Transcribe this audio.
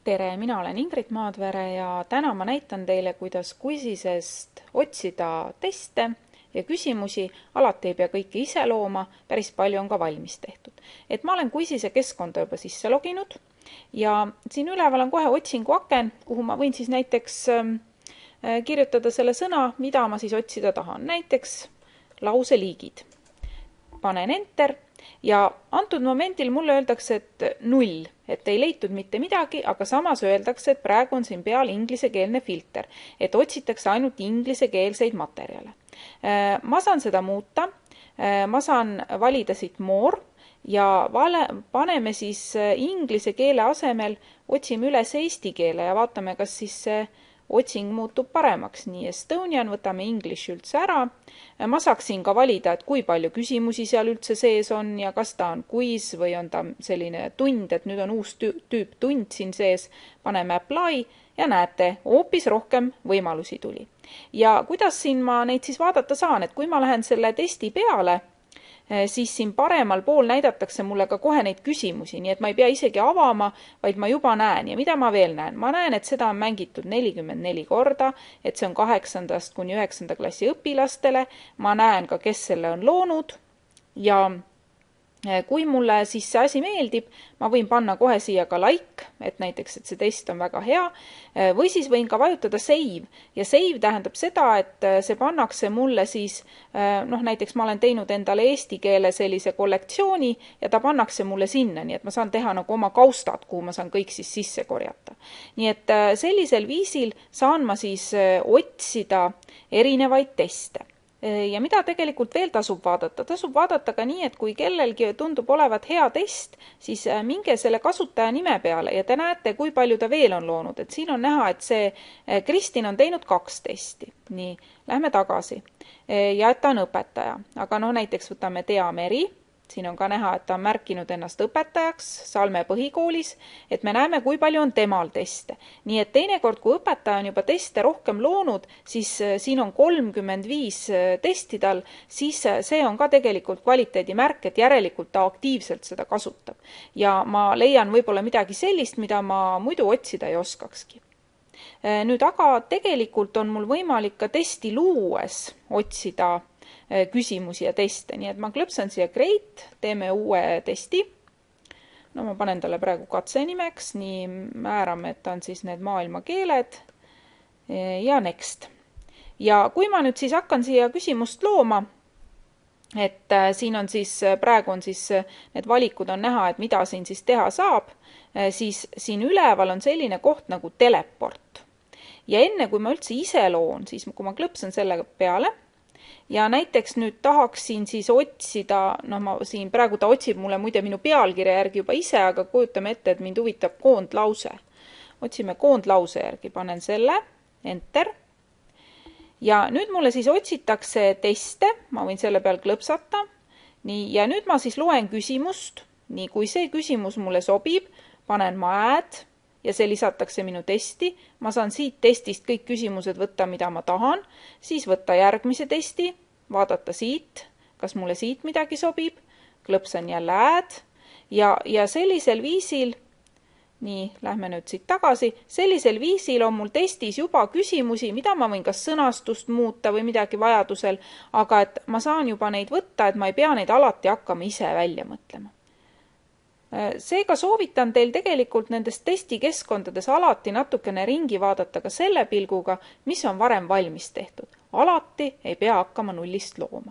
Tere, mina olen Ingrid Maadvere ja täna ma näitan teile, kuidas Quizizest otsida teste ja küsimusi. Alati ei pea kõike ise looma, päris palju on ka valmis tehtud. Ma olen Quizize keskkonda juba sisse loginud ja siin üleval on kohe otsinguaken, kuhu ma võin siis näiteks kirjutada selle sõna, mida ma siis otsida tahan. Näiteks lauseliigid. Panen enter ja antud momendil mulle öeldakse, et 0, et ei leitud mitte midagi, aga samas öeldakse, et praegu on siin peal inglisekeelne filter, et otsitakse ainult inglisekeelseid materjale. Ma saan seda muuta, ma saan valida siit more ja paneme siis inglise keele asemel, otsime üles eesti keele ja vaatame, kas siis see otsing muutub paremaks. Nii Estonian, võtame English üldse ära. Ma saaksin ka valida, et kui palju küsimusi seal üldse sees on ja kas ta on quiz või on ta selline tund, et nüüd on uus tüüp tund siin sees. Paneme apply ja näete, hoopis rohkem võimalusi tuli. Ja kuidas siin ma neid siis vaadata saan, et kui ma lähen selle testi peale, siis siin paremal pool näidatakse mulle ka kohe neid küsimusi, nii et ma ei pea isegi avama, vaid ma juba näen. Ja mida ma veel näen? Ma näen, et seda on mängitud 44 korda, et see on 8. kuni 9. klassi õpilastele. Ma näen ka, kes selle on loonud ja kui mulle siis see asi meeldib, ma võin panna kohe siia ka like, et näiteks, et see test on väga hea, või siis võin ka vajutada save. Ja save tähendab seda, et see pannakse mulle siis, näiteks ma olen teinud endale eesti keele sellise kollektsiooni ja ta pannakse mulle sinna, nii et ma saan teha nagu oma kaustad, kuhu ma saan kõik siis sisse korjata. Nii et sellisel viisil saan ma siis otsida erinevaid teste. Ja mida tegelikult veel tasub vaadata? Tasub vaadata ka nii, et kui kellelgi tundub olevat hea test, siis minge selle kasutaja nime peale ja te näete, kui palju ta veel on loonud. Et siin on näha, et see Kristin on teinud 2 testi. Nii, lähme tagasi. Ja et ta on õpetaja. Aga näiteks võtame Tea Meri. Siin on ka näha, et ta on märkinud ennast õpetajaks Salme põhikoolis, et me näeme, kui palju on temal teste. Nii et teinekord, kui õpetaja on juba teste rohkem loonud, siis siin on 35 testi tal, siis see on ka tegelikult kvaliteedimärk, et järelikult ta aktiivselt seda kasutab. Ja ma leian võib-olla midagi sellist, mida ma muidu otsida ei oskakski. Nüüd aga tegelikult on mul võimalik ka testi luues otsida küsimusi ja teste. Nii et ma klõpsan siia Create, teeme uue testi. Ma panen talle praegu katse nimeks, nii määrame, et ta on siis need maailmakeeled ja next. Ja kui ma nüüd siis hakkan siia küsimust looma, et siin on siis, praegu on siis need valikud on näha, et mida siin siis teha saab, siis siin üleval on selline koht nagu teleport. Ja enne kui ma üldse ise loon, siis kui ma klõpsan selle peale, ja näiteks nüüd tahaksin siis otsida, ma siin praegu ta otsib mulle muide minu pealkirja järgi juba ise, aga kujutame ette, et mind huvitab koondlause. Otsime koondlause järgi, panen selle, enter. Ja nüüd mulle siis otsitakse teste, ma võin selle peal klõpsata. Nii, ja nüüd ma siis loen küsimust. Nii, kui see küsimus mulle sobib, panen ma add ja see lisatakse minu testi. Ma saan siit testist kõik küsimused võtta, mida ma tahan, siis võtta järgmise testi, vaadata siit, kas mulle siit midagi sobib, klõpsan jälle add ja sellisel viisil, nii, lähme nüüd siit tagasi, sellisel viisil on mul testis juba küsimusi, mida ma võin kas sõnastust muuta või midagi vajadusel, aga et ma saan juba neid võtta, et ma ei pea neid alati hakkama ise välja mõtlema. Seega soovitan teil tegelikult nendes testikeskkondades alati natukene ringi vaadata ka selle pilguga, mis on varem valmis tehtud. Alati ei pea hakkama nullist looma.